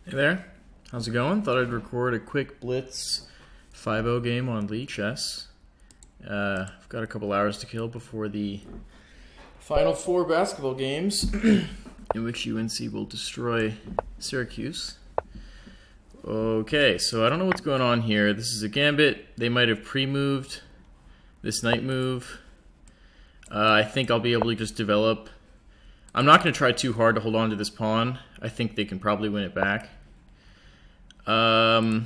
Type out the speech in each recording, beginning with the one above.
Hey there, how's it going? Thought I'd record a quick Blitz 5-0 game on lichess. I've got a couple hours to kill before the final four basketball games, in which UNC will destroy Syracuse. Okay, so I don't know what's going on here. This is a gambit. They might have pre-moved this knight move. I think I'll be able to just develop. I'm not going to try too hard to hold on to this pawn. I think they can probably win it back. How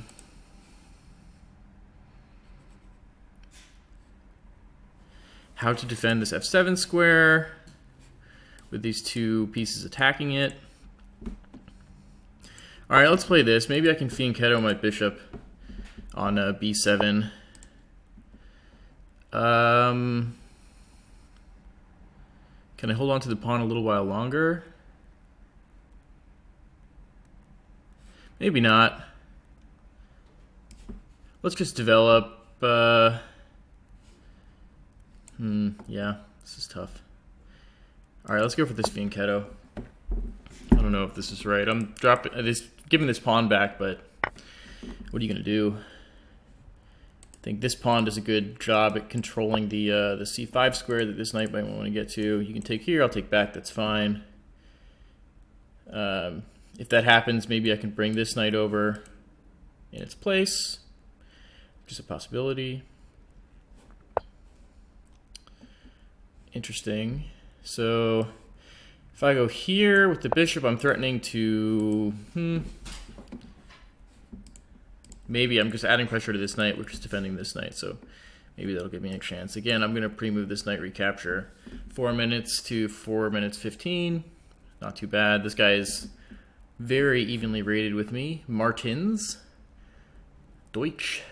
to defend this f7 square with these two pieces attacking it. Alright, let's play this. Maybe I can fianchetto my bishop on b7. Can I hold on to the pawn a little while longer? Maybe not. Let's just develop. Yeah, this is tough. All right, let's go for this fianchetto. I don't know if this is right. I'm giving this pawn back, but what are you gonna do? I think this pawn does a good job at controlling the c5 square that this knight might want to get to. You can take here, I'll take back, that's fine. If that happens, maybe I can bring this knight over in its place, which is a possibility. Interesting. So if I go here with the bishop, I'm threatening to... Maybe I'm just adding pressure to this knight, which is defending this knight, so maybe that'll give me a chance. Again, I'm going to pre-move this knight recapture. 4 minutes to 4 minutes 15. Not too bad. This guy is very evenly rated with me. Martinz. Deutsch.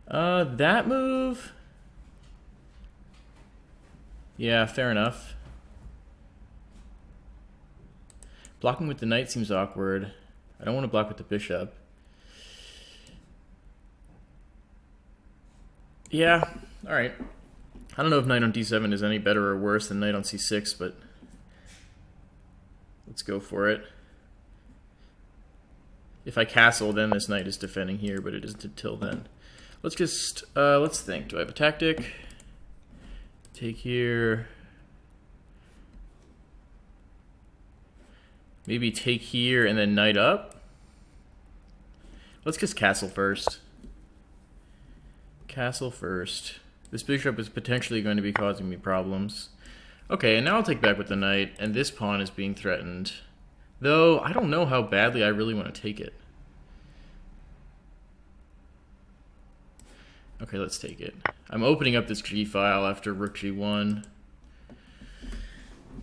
That move... Yeah, fair enough. Blocking with the knight seems awkward. I don't want to block with the bishop. Yeah, alright. I don't know if knight on d7 is any better or worse than knight on c6, but let's go for it. If I castle, then this knight is defending here, but it isn't until then. Let's just, let's think. Do I have a tactic? Take here. Maybe take here and then knight up. Let's just castle first. Castle first. This bishop is potentially going to be causing me problems. Okay, and now I'll take back with the knight, and this pawn is being threatened. Though, I don't know how badly I really want to take it. Okay, let's take it. I'm opening up this g file after rook g1.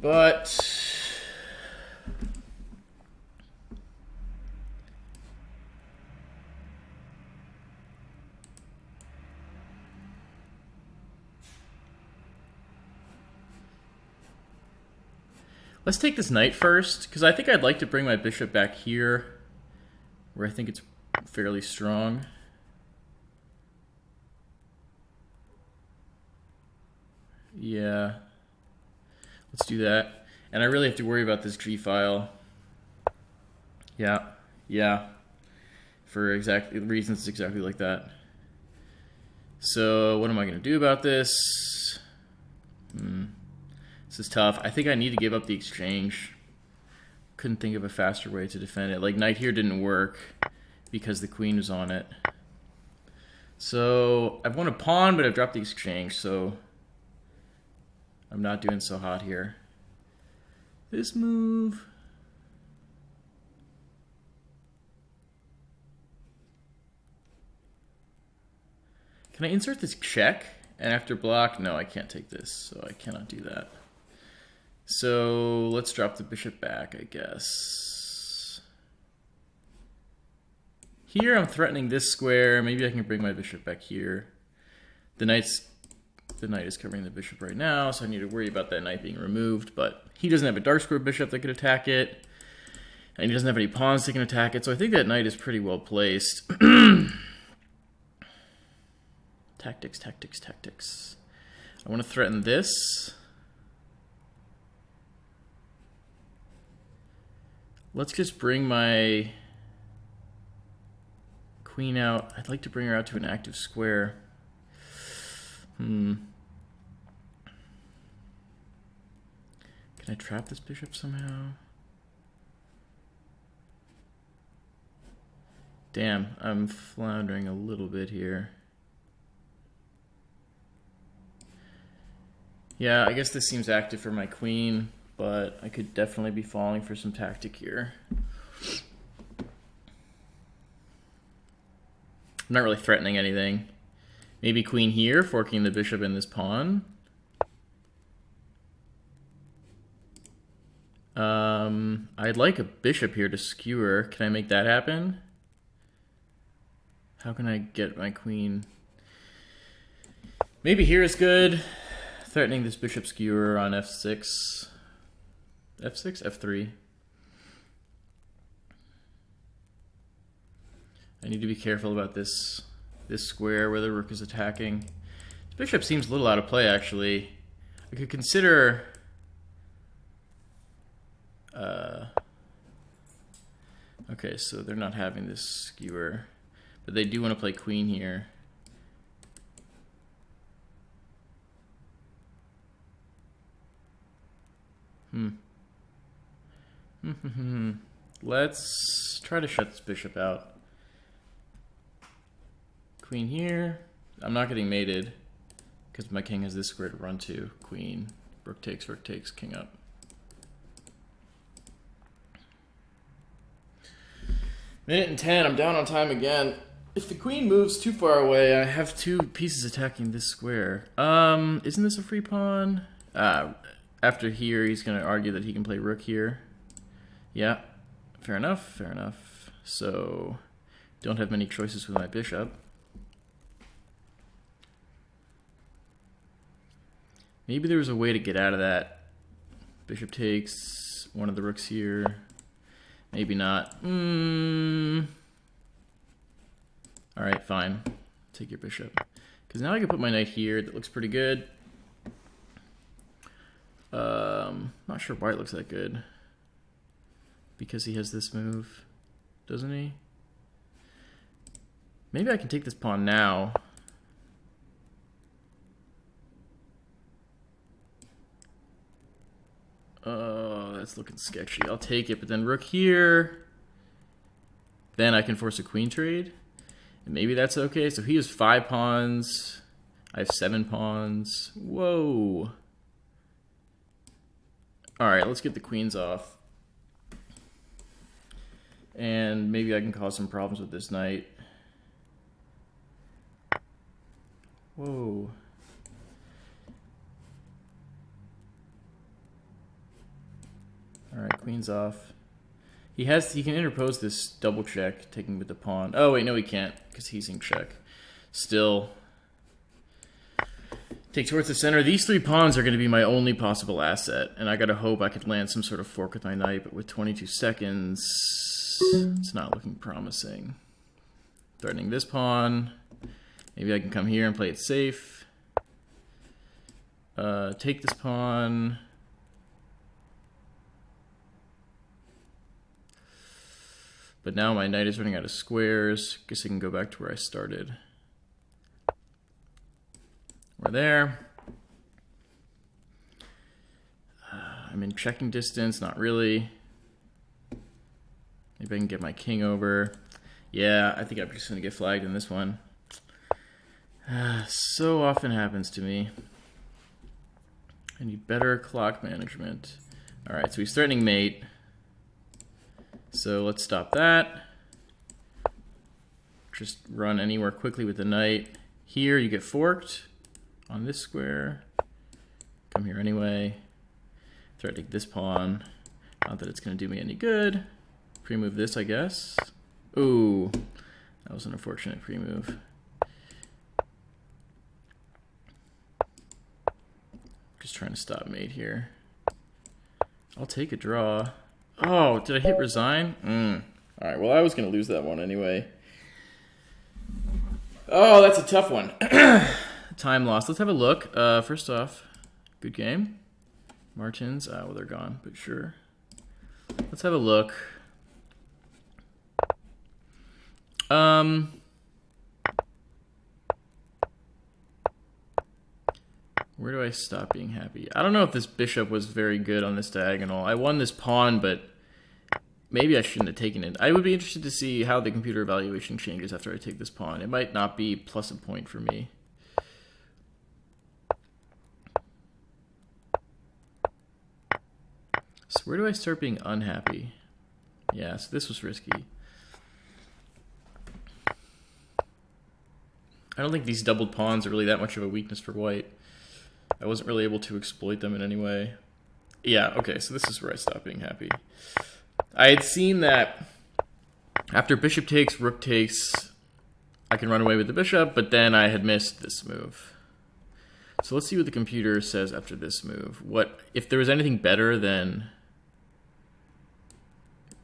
But... let's take this knight first, because I think I'd like to bring my bishop back here, where I think it's fairly strong. Yeah, let's do that. And I really have to worry about this G file. Yeah, for exactly reasons exactly like that. So what am I going to do about this? This is tough. I think I need to give up the exchange. Couldn't think of a faster way to defend it. Like, knight here didn't work because the queen was on it. So I've won a pawn, but I've dropped the exchange, so I'm not doing so hot here. This move... Can I insert this check? And after block? No, I can't take this, so I cannot do that. So let's drop the bishop back, I guess. Here I'm threatening this square. Maybe I can bring my bishop back here. The knight is covering the bishop right now, so I need to worry about that knight being removed. But he doesn't have a dark square bishop that could attack it, and he doesn't have any pawns that can attack it. So I think that knight is pretty well placed. Tactics, tactics, tactics. I want to threaten this. Let's just bring my queen out. I'd like to bring her out to an active square. Can I trap this bishop somehow? Damn, I'm floundering a little bit here. Yeah, I guess this seems active for my queen, but I could definitely be falling for some tactic here. I'm not really threatening anything. Maybe queen here, forking the bishop and this pawn. I'd like a bishop here to skewer. Can I make that happen? How can I get my queen? Maybe here is good. Threatening this bishop skewer on f6. f6? f3. I need to be careful about this square where the rook is attacking. This bishop seems a little out of play, actually. I could consider... okay, so they're not having this skewer. But they do want to play queen here. Let's try to shut this bishop out. Queen here. I'm not getting mated because my king has this square to run to. Queen. Rook takes, king up. Minute and 10, I'm down on time again. If the queen moves too far away, I have two pieces attacking this square. Isn't this a free pawn? After here, he's going to argue that he can play rook here. Yeah, fair enough, fair enough. So, don't have many choices with my bishop. Maybe there was a way to get out of that. Bishop takes one of the rooks here. Maybe not. Alright, fine. Take your bishop. Because now I can put my knight here. That looks pretty good. Not sure why it looks that good. Because he has this move, doesn't he? Maybe I can take this pawn now. Oh, that's looking sketchy. I'll take it, but then rook here. Then I can force a queen trade. And maybe that's okay. So he has 5 pawns. I have 7 pawns. Whoa. Alright, let's get the queens off. And maybe I can cause some problems with this knight. Whoa. Alright, queen's off. He can interpose this double check, taking with the pawn. Oh wait, no he can't, because he's in check. Still. Take towards the center. These 3 pawns are going to be my only possible asset, and I gotta hope I could land some sort of fork with my knight, but with 22 seconds, it's not looking promising. Threatening this pawn. Maybe I can come here and play it safe. Take this pawn. But now my knight is running out of squares. Guess I can go back to where I started. We're there. I'm in checking distance, not really. Maybe I can get my king over. Yeah, I think I'm just going to get flagged in this one. So often happens to me. I need better clock management. Alright, so he's threatening mate. So let's stop that. Just run anywhere quickly with the knight. Here you get forked on this square. Come here anyway. Threatening this pawn. Not that it's going to do me any good. Pre-move this, I guess. Ooh, that was an unfortunate pre-move. Just trying to stop mate here. I'll take a draw. Oh, did I hit resign? Alright, well I was going to lose that one anyway. Oh, that's a tough one. Time lost. Let's have a look. First off, good game. Martins, well they're gone, but sure. Let's have a look. Where do I stop being happy? I don't know if this bishop was very good on this diagonal. I won this pawn, but maybe I shouldn't have taken it. I would be interested to see how the computer evaluation changes after I take this pawn. It might not be plus a point for me. So where do I start being unhappy? Yeah, so this was risky. I don't think these doubled pawns are really that much of a weakness for white. I wasn't really able to exploit them in any way. Yeah, okay, so this is where I stopped being happy. I had seen that after bishop takes, rook takes, I can run away with the bishop, but then I had missed this move. So let's see what the computer says after this move. What if there was anything better than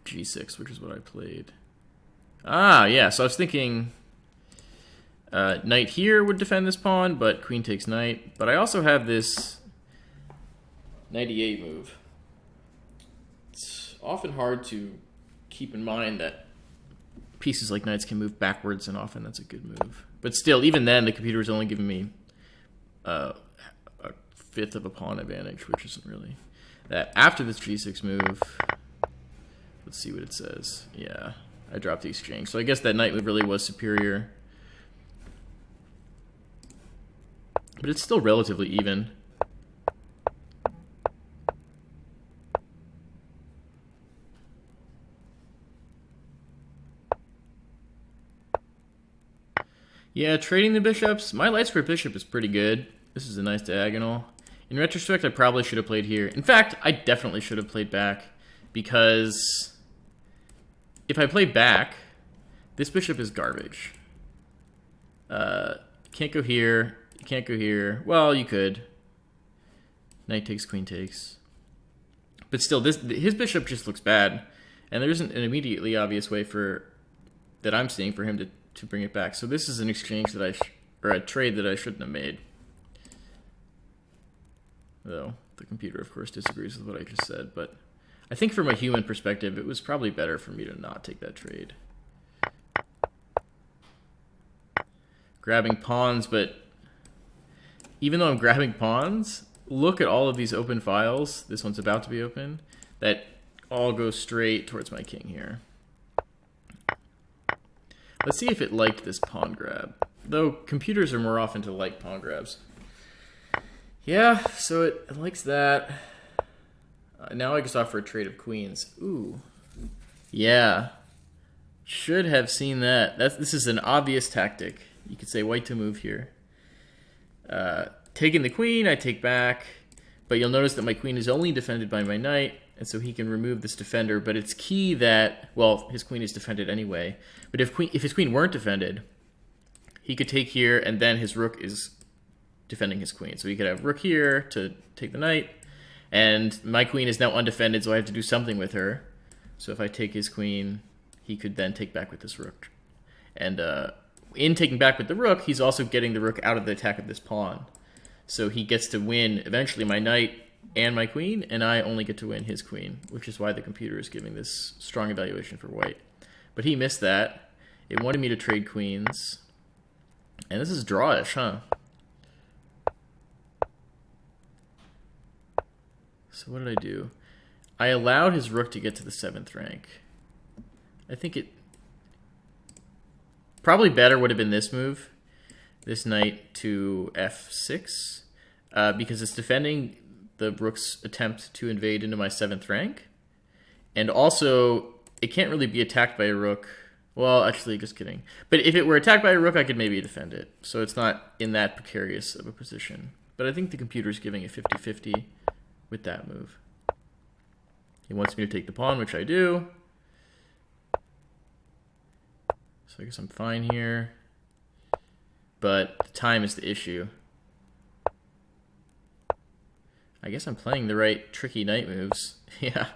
g6, which is what I played. Ah, yeah, so I was thinking knight here would defend this pawn, but queen takes knight. But I also have this knight e8 move. It's often hard to keep in mind that pieces like knights can move backwards, and often that's a good move. But still, even then, the computer is only giving me a fifth of a pawn advantage, which isn't really that. After this g6 move, let's see what it says. Yeah, I dropped the exchange. So I guess that knight move really was superior. But it's still relatively even. Yeah, trading the bishops. My light square bishop is pretty good. This is a nice diagonal. In retrospect, I probably should have played here. In fact, I definitely should have played back, because if I play back, this bishop is garbage. Can't go here. You can't go here. Well, you could. Knight takes, queen takes. But still, his bishop just looks bad, and there isn't an immediately obvious way that I'm seeing for him to bring it back. So this is an exchange that or a trade that I shouldn't have made. Though the computer, of course, disagrees with what I just said. But I think from a human perspective, it was probably better for me to not take that trade. Grabbing pawns, but even though I'm grabbing pawns, look at all of these open files. This one's about to be open. That all go straight towards my king here. Let's see if it liked this pawn grab. Though computers are more often to like pawn grabs. Yeah, so it likes that. Now I just offer a trade of queens. Ooh. Yeah. Should have seen that. This is an obvious tactic. You could say white to move here. Taking the queen, I take back, but you'll notice that my queen is only defended by my knight, and so he can remove this defender, but it's key that, well, his queen is defended anyway, but if his queen weren't defended, he could take here, and then his rook is defending his queen. So he could have rook here to take the knight, and my queen is now undefended, so I have to do something with her. So if I take his queen, he could then take back with this rook. And in taking back with the rook, he's also getting the rook out of the attack of this pawn. So he gets to win eventually my knight and my queen, and I only get to win his queen, which is why the computer is giving this strong evaluation for white. But he missed that. It wanted me to trade queens. And this is drawish, huh? So what did I do? I allowed his rook to get to the 7th rank. I think it probably better would have been this move. This knight to f6, because it's defending the rook's attempt to invade into my 7th rank. And also, it can't really be attacked by a rook. Well, actually, just kidding. But if it were attacked by a rook, I could maybe defend it. So it's not in that precarious of a position. But I think the computer's giving a 50-50 with that move. He wants me to take the pawn, which I do. So I guess I'm fine here. But the time is the issue. I guess I'm playing the right tricky knight moves. Yeah,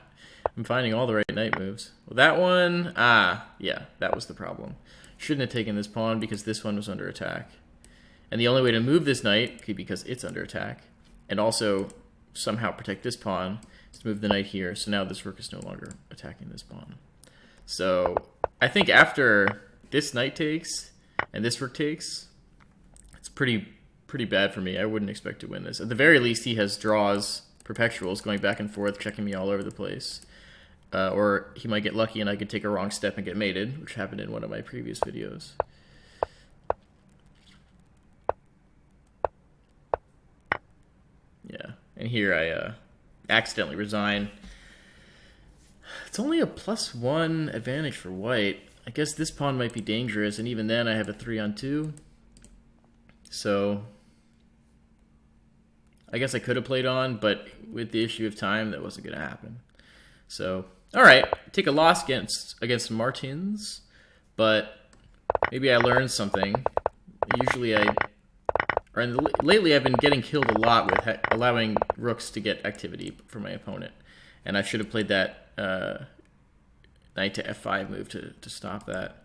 I'm finding all the right knight moves. Well, that one, yeah, that was the problem. Shouldn't have taken this pawn because this one was under attack. And the only way to move this knight, because it's under attack, and also somehow protect this pawn, is to move the knight here. So now this rook is no longer attacking this pawn. So I think after this knight takes and this rook takes, it's pretty bad for me. I wouldn't expect to win this. At the very least, he has draws, perpetuals going back and forth, checking me all over the place. Or he might get lucky and I could take a wrong step and get mated, which happened in one of my previous videos. Yeah, and here I accidentally resign. It's only a +1 advantage for white. I guess this pawn might be dangerous, and even then I have a 3-on-2. So I guess I could have played on, but with the issue of time, that wasn't going to happen. So, all right, take a loss against Martinz, but maybe I learned something. Usually lately I've been getting killed a lot with allowing rooks to get activity for my opponent, and I should have played that knight to f5 move to stop that.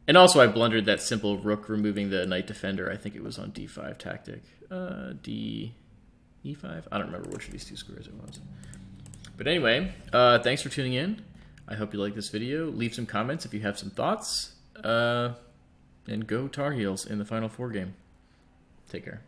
And also I blundered that simple rook removing the knight defender. I think it was on d5 tactic. E5? I don't remember which of these two squares it was. But anyway, thanks for tuning in. I hope you like this video. Leave some comments if you have some thoughts. And go Tar Heels in the Final Four game. Take care.